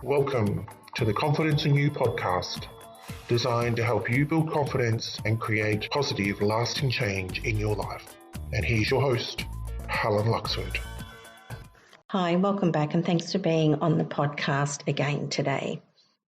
Welcome to the Confidence in You podcast, designed to help you build confidence and create positive, lasting change in your life. And here's your host, Helen Luxford. Hi, welcome back, and thanks for being on the podcast again today.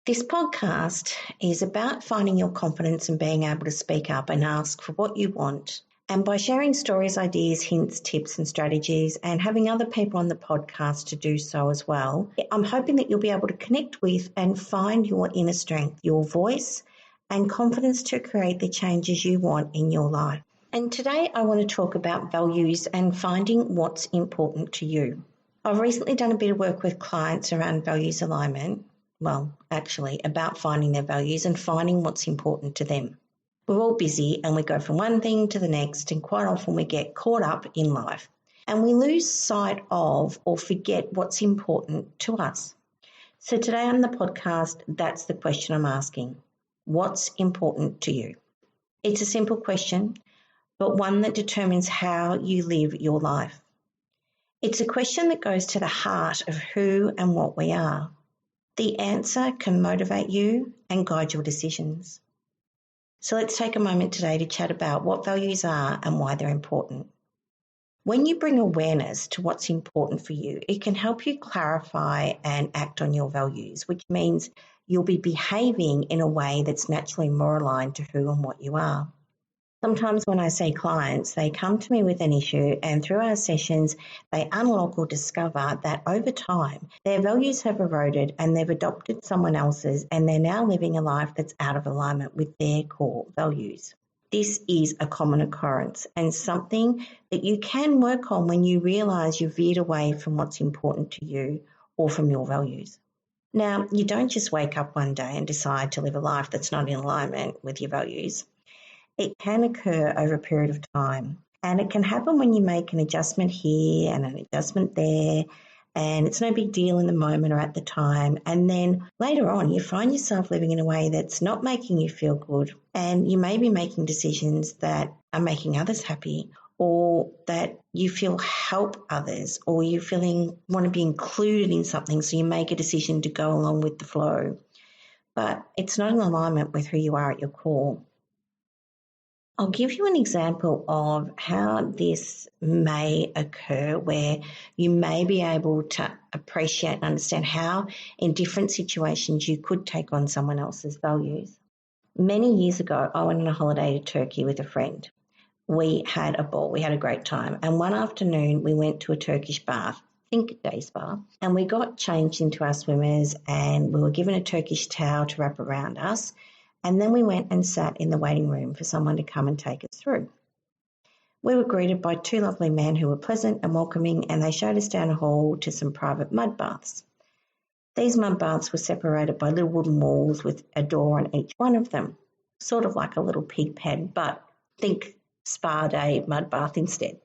This podcast is about finding your confidence and being able to speak up and ask for what you want. And by sharing stories, ideas, hints, tips and strategies and having other people on the podcast to do so as well, I'm hoping that you'll be able to connect with and find your inner strength, your voice and confidence to create the changes you want in your life. And today I want to talk about values and finding what's important to you. I've recently done a bit of work with clients around values alignment. Well, actually about finding their values and finding what's important to them. We're all busy and we go from one thing to the next, and quite often we get caught up in life and we lose sight of or forget what's important to us. So today on the podcast, that's the question I'm asking. What's important to you? It's a simple question, but one that determines how you live your life. It's a question that goes to the heart of who and what we are. The answer can motivate you and guide your decisions. So let's take a moment today to chat about what values are and why they're important. When you bring awareness to what's important for you, it can help you clarify and act on your values, which means you'll be behaving in a way that's naturally more aligned to who and what you are. Sometimes when I see clients, they come to me with an issue and through our sessions, they unlock or discover that over time, their values have eroded and they've adopted someone else's and they're now living a life that's out of alignment with their core values. This is a common occurrence and something that you can work on when you realise you've veered away from what's important to you or from your values. Now, you don't just wake up one day and decide to live a life that's not in alignment with your values. It can occur over a period of time, and it can happen when you make an adjustment here and an adjustment there, and it's no big deal in the moment or at the time, and then later on you find yourself living in a way that's not making you feel good, and you may be making decisions that are making others happy, or that you feel help others, or you want to be included in something, so you make a decision to go along with the flow, but it's not in alignment with who you are at your core. I'll give you an example of how this may occur where you may be able to appreciate and understand how in different situations you could take on someone else's values. Many years ago, I went on a holiday to Turkey with a friend. We had a ball, we had a great time, and one afternoon we went to a Turkish bath, think day spa, and we got changed into our swimmers and we were given a Turkish towel to wrap around us. And then we went and sat in the waiting room for someone to come and take us through. We were greeted by two lovely men who were pleasant and welcoming, and they showed us down a hall to some private mud baths. These mud baths were separated by little wooden walls with a door on each one of them, sort of like a little pig pen, but think spa day mud bath instead.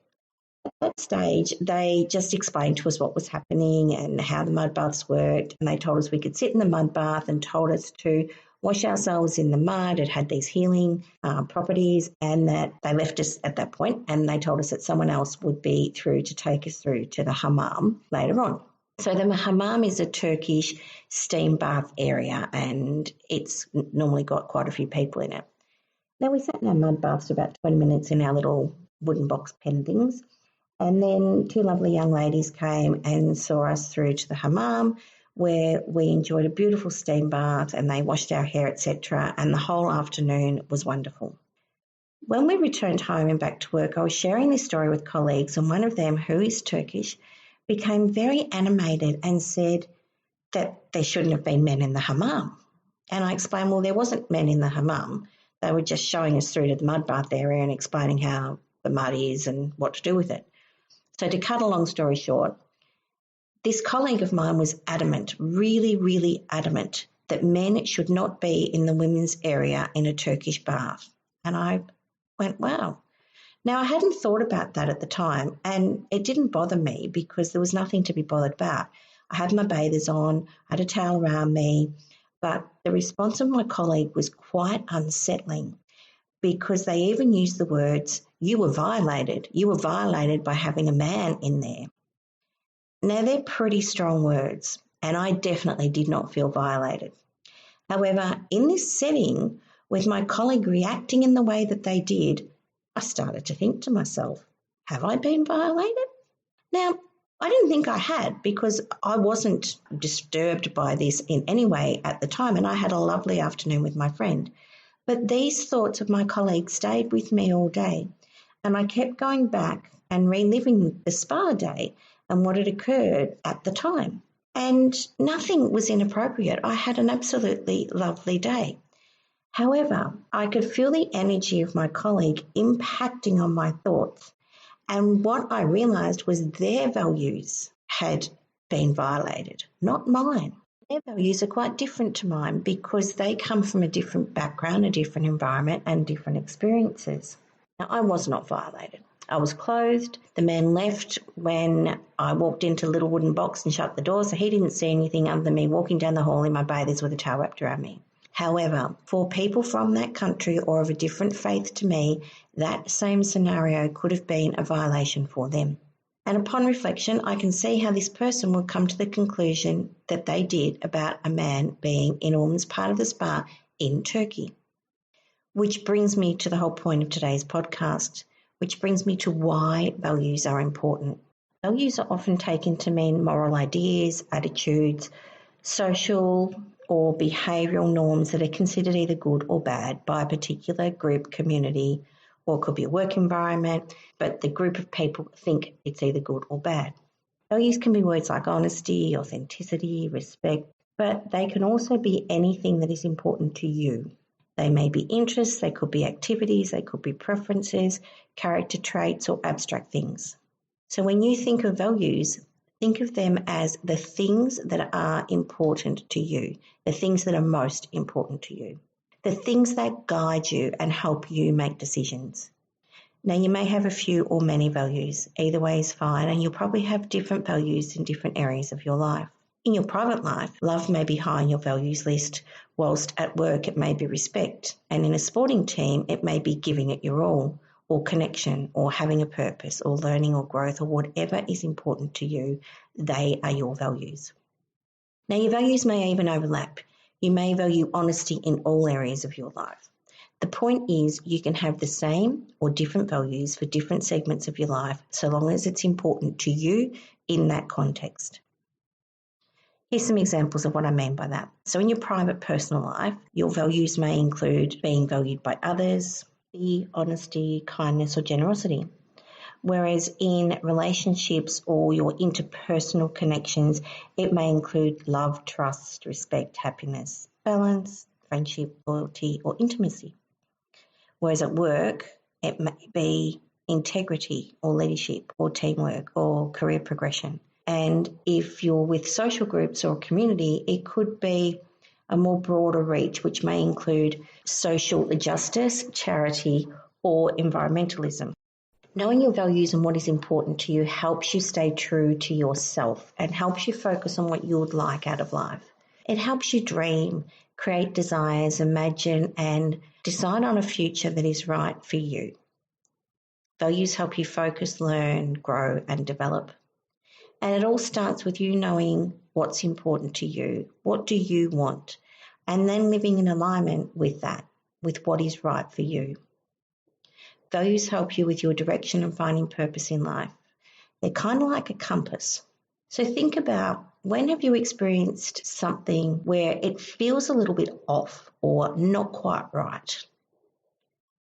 At that stage, they just explained to us what was happening and how the mud baths worked, and they told us we could sit in the mud bath and told us to wash ourselves in the mud. It had these healing properties, and that they left us at that point and they told us that someone else would be through to take us through to the hammam later on. So the hammam is a Turkish steam bath area and it's normally got quite a few people in it. Now we sat in our mud baths for about 20 minutes in our little wooden box pen things, and then two lovely young ladies came and saw us through to the hammam, where we enjoyed a beautiful steam bath and they washed our hair, etc. And the whole afternoon was wonderful. When we returned home and back to work, I was sharing this story with colleagues, and one of them, who is Turkish, became very animated and said that there shouldn't have been men in the hammam. And I explained, well, there wasn't men in the hammam. They were just showing us through to the mud bath area and explaining how the mud is and what to do with it. So to cut a long story short, this colleague of mine was adamant, really, really adamant, that men should not be in the women's area in a Turkish bath. And I went, wow. Now, I hadn't thought about that at the time, and it didn't bother me because there was nothing to be bothered about. I had my bathers on, I had a towel around me, but the response of my colleague was quite unsettling because they even used the words, you were violated. You were violated by having a man in there. Now, they're pretty strong words, and I definitely did not feel violated. However, in this setting, with my colleague reacting in the way that they did, I started to think to myself, have I been violated? Now, I didn't think I had because I wasn't disturbed by this in any way at the time, and I had a lovely afternoon with my friend. But these thoughts of my colleague stayed with me all day, and I kept going back and reliving the spa day and what had occurred at the time. And nothing was inappropriate. I had an absolutely lovely day. However, I could feel the energy of my colleague impacting on my thoughts. And what I realised was their values had been violated, not mine. Their values are quite different to mine because they come from a different background, a different environment, and different experiences. Now, I was not violated. I was clothed. The man left when I walked into a little wooden box and shut the door, so he didn't see anything other than me walking down the hall in my bathers with a towel wrapped around me. However, for people from that country or of a different faith to me, that same scenario could have been a violation for them. And upon reflection, I can see how this person would come to the conclusion that they did about a man being in a woman's part of the spa in Turkey. Which brings me to the whole point of today's podcast, which brings me to why values are important. Values are often taken to mean moral ideas, attitudes, social or behavioural norms that are considered either good or bad by a particular group, community, or it could be a work environment, but the group of people think it's either good or bad. Values can be words like honesty, authenticity, respect, but they can also be anything that is important to you. They may be interests, they could be activities, they could be preferences, character traits, or abstract things. So when you think of values, think of them as the things that are important to you, the things that are most important to you, the things that guide you and help you make decisions. Now, you may have a few or many values. Either way is fine, and you'll probably have different values in different areas of your life. In your private life, love may be high on your values list, whilst at work it may be respect, and in a sporting team it may be giving it your all, or connection, or having a purpose, or learning or growth, or whatever is important to you, they are your values. Now, your values may even overlap. You may value honesty in all areas of your life. The point is you can have the same or different values for different segments of your life, so long as it's important to you in that context. Here's some examples of what I mean by that. So in your private personal life, your values may include being valued by others, honesty, kindness, or generosity. Whereas in relationships or your interpersonal connections, it may include love, trust, respect, happiness, balance, friendship, loyalty, or intimacy. Whereas at work, it may be integrity or leadership or teamwork or career progression. And if you're with social groups or community, it could be a more broader reach, which may include social justice, charity, or environmentalism. Knowing your values and what is important to you helps you stay true to yourself and helps you focus on what you would like out of life. It helps you dream, create desires, imagine, and decide on a future that is right for you. Values help you focus, learn, grow, and develop. And it all starts with you knowing what's important to you, what do you want, and then living in alignment with that, with what is right for you. Values help you with your direction and finding purpose in life. They're kind of like a compass. So think about, when have you experienced something where it feels a little bit off or not quite right?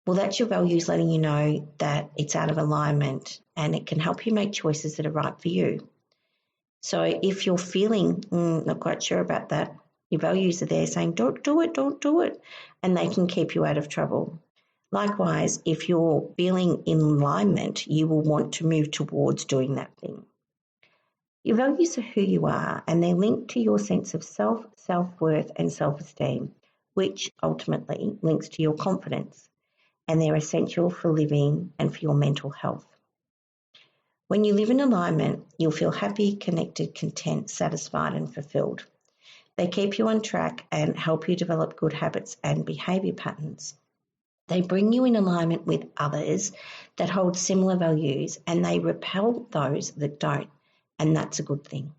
Well, that's your values letting you know that it's out of alignment and it can help you make choices that are right for you. So if you're feeling not quite sure about that, your values are there saying, don't do it, and they can keep you out of trouble. Likewise, if you're feeling in alignment, you will want to move towards doing that thing. Your values are who you are, and they're linked to your sense of self, self-worth, and self-esteem, which ultimately links to your confidence, and they're essential for living and for your mental health. When you live in alignment, you'll feel happy, connected, content, satisfied, and fulfilled. They keep you on track and help you develop good habits and behaviour patterns. They bring you in alignment with others that hold similar values, and they repel those that don't, and that's a good thing.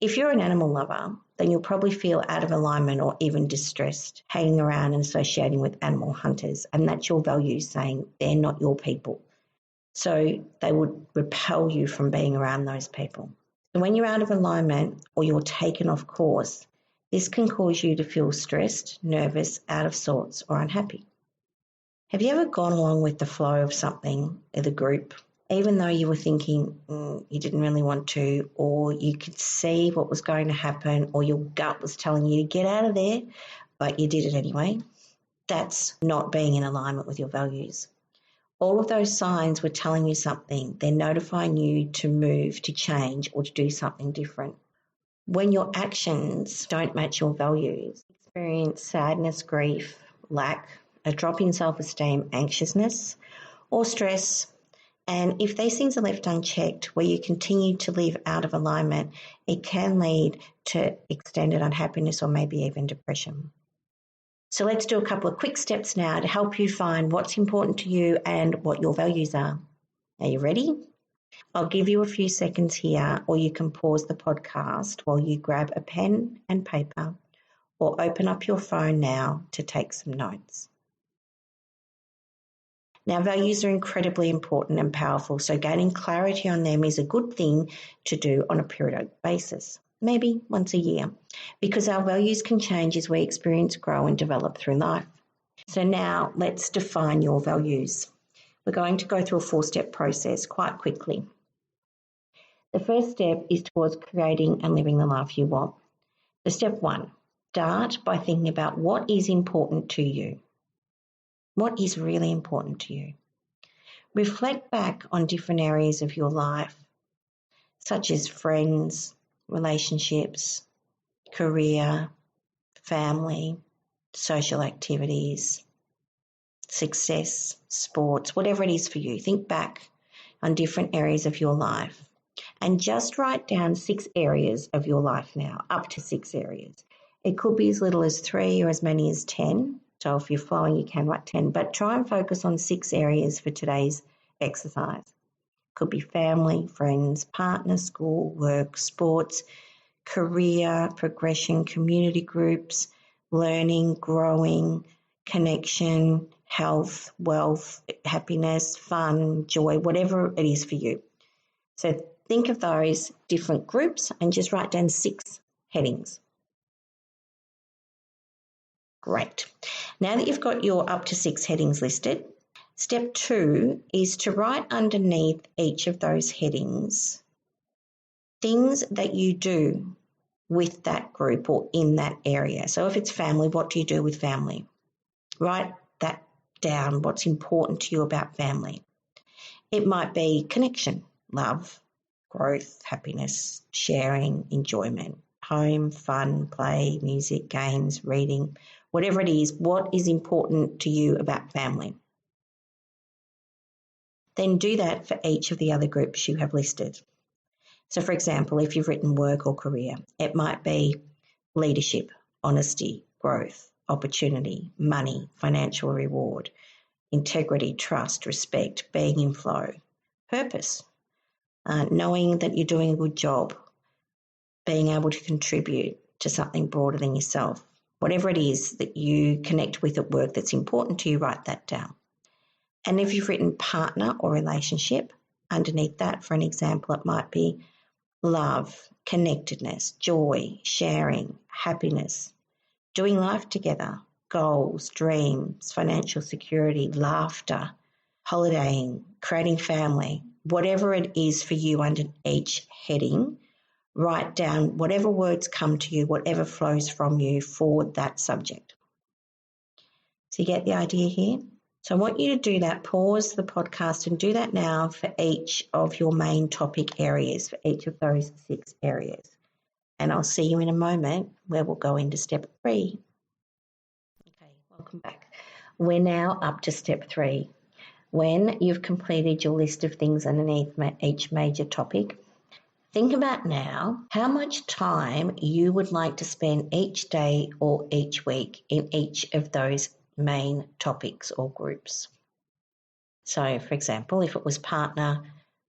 If you're an animal lover, then you'll probably feel out of alignment or even distressed hanging around and associating with animal hunters, and that's your values saying they're not your people. So they would repel you from being around those people. So when you're out of alignment or you're taken off course, this can cause you to feel stressed, nervous, out of sorts, or unhappy. Have you ever gone along with the flow of something in the group, even though you were thinking you didn't really want to, or you could see what was going to happen, or your gut was telling you to get out of there, but you did it anyway? That's not being in alignment with your values. All of those signs were telling you something. They're notifying you to move, to change, or to do something different. When your actions don't match your values, experience sadness, grief, lack, a drop in self-esteem, anxiousness, or stress. And if these things are left unchecked, where you continue to live out of alignment, it can lead to extended unhappiness or maybe even depression. So let's do a couple of quick steps now to help you find what's important to you and what your values are. Are you ready? I'll give you a few seconds here, or you can pause the podcast while you grab a pen and paper or open up your phone now to take some notes. Now, values are incredibly important and powerful, so gaining clarity on them is a good thing to do on a periodic basis, maybe once a year, because our values can change as we experience, grow and develop through life. So now let's define your values. We're going to go through a 4-step process quite quickly. The first step is towards creating and living the life you want. So step 1, start by thinking about what is important to you. What is really important to you? Reflect back on different areas of your life, such as friends, relationships, career, family, social activities, success, sports, whatever it is for you. Think back on different areas of your life and just write down 6 areas of your life now, up to 6 areas. It could be as little as 3 or as many as 10. So if you're flowing, you can write 10, but try and focus on 6 areas for today's exercise. Could be family, friends, partner, school, work, sports, career, progression, community groups, learning, growing, connection, health, wealth, happiness, fun, joy, whatever it is for you. So think of those different groups and just write down 6 headings. Great. Now that you've got your up to 6 headings listed, step 2 is to write underneath each of those headings things that you do with that group or in that area. So if it's family, what do you do with family? Write that down, what's important to you about family. It might be connection, love, growth, happiness, sharing, enjoyment, home, fun, play, music, games, reading, whatever it is, what is important to you about family. Then do that for each of the other groups you have listed. So for example, if you've written work or career, it might be leadership, honesty, growth, opportunity, money, financial reward, integrity, trust, respect, being in flow, purpose, knowing that you're doing a good job, being able to contribute to something broader than yourself. Whatever it is that you connect with at work that's important to you, write that down. And if you've written partner or relationship, underneath that, for an example, it might be love, connectedness, joy, sharing, happiness, doing life together, goals, dreams, financial security, laughter, holidaying, creating family, whatever it is for you under each heading, write down whatever words come to you, whatever flows from you for that subject. So you get the idea here? So I want you to do that, pause the podcast and do that now for each of your main topic areas, for each of those 6 areas. And I'll see you in a moment where we'll go into step 3. Okay, welcome back. We're now up to step 3. When you've completed your list of things underneath each major topic, think about now how much time you would like to spend each day or each week in each of those main topics or groups. So, for example, if it was partner,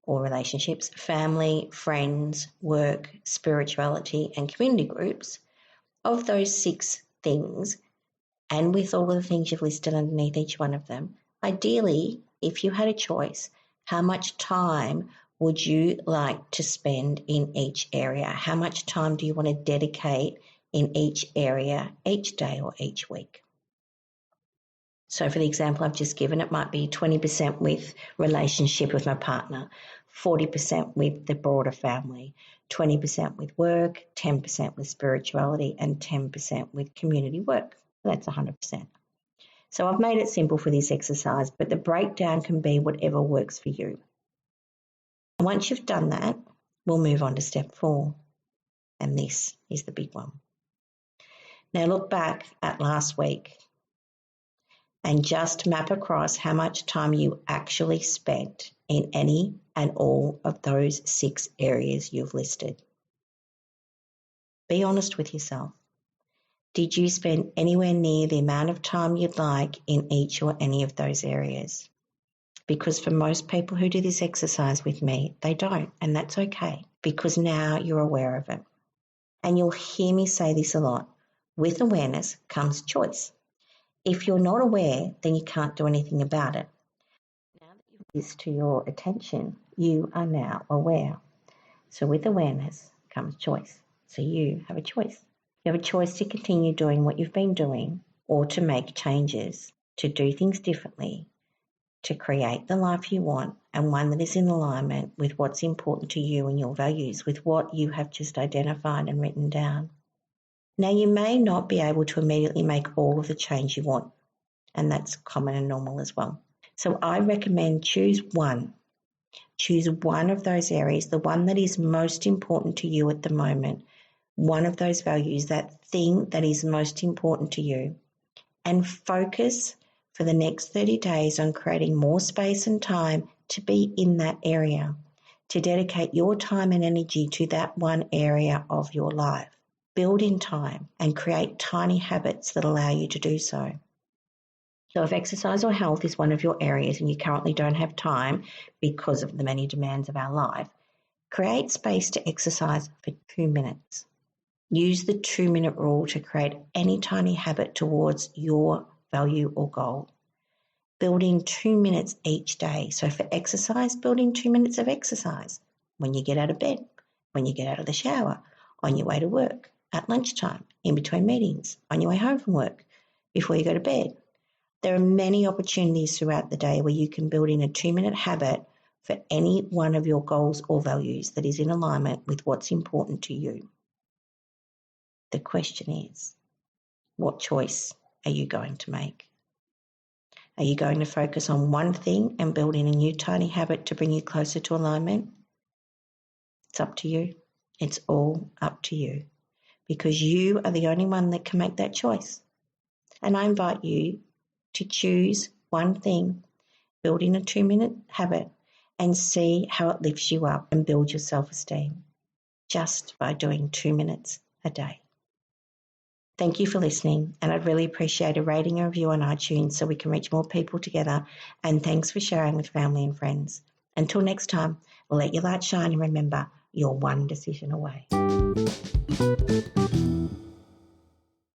or relationships, family, friends, work, spirituality, and community groups, of those 6 things, and with all of the things you've listed underneath each one of them, ideally, if you had a choice, how much time would you like to spend in each area? How much time do you want to dedicate in each area each day or each week? So for the example I've just given, it might be 20% with relationship with my partner, 40% with the broader family, 20% with work, 10% with spirituality, and 10% with community work. That's 100%. So I've made it simple for this exercise, but the breakdown can be whatever works for you. And once you've done that, we'll move on to step 4. And this is the big one. Now look back at last week and just map across how much time you actually spent in any and all of those 6 areas you've listed. Be honest with yourself. Did you spend anywhere near the amount of time you'd like in each or any of those areas? Because for most people who do this exercise with me, they don't, and that's okay, because now you're aware of it. And you'll hear me say this a lot. With awareness comes choice. If you're not aware, then you can't do anything about it. Now that you've brought this to your attention, you are now aware. So with awareness comes choice. So you have a choice. You have a choice to continue doing what you've been doing or to make changes, to do things differently, to create the life you want and one that is in alignment with what's important to you and your values, with what you have just identified and written down. Now, you may not be able to immediately make all of the change you want, and that's common and normal as well. So I recommend choose one. Choose one of those areas, the one that is most important to you at the moment, one of those values, that thing that is most important to you, and focus for the next 30 days on creating more space and time to be in that area, to dedicate your time and energy to that one area of your life. Build in time and create tiny habits that allow you to do so. So if exercise or health is one of your areas and you currently don't have time because of the many demands of our life, create space to exercise for 2 minutes. Use the 2-minute rule to create any tiny habit towards your value or goal. Build in 2 minutes each day. So for exercise, build in 2 minutes of exercise. When you get out of bed, when you get out of the shower, on your way to work, at lunchtime, in between meetings, on your way home from work, before you go to bed. There are many opportunities throughout the day where you can build in a 2-minute habit for any one of your goals or values that is in alignment with what's important to you. The question is, what choice are you going to make? Are you going to focus on one thing and build in a new tiny habit to bring you closer to alignment? It's up to you. It's all up to you, because you are the only one that can make that choice. And I invite you to choose one thing, build in a 2-minute habit, and see how it lifts you up and builds your self-esteem just by doing 2 minutes a day. Thank you for listening, and I'd really appreciate a rating and review on iTunes so we can reach more people together. And thanks for sharing with family and friends. Until next time, let your light shine, and remember, you're one decision away.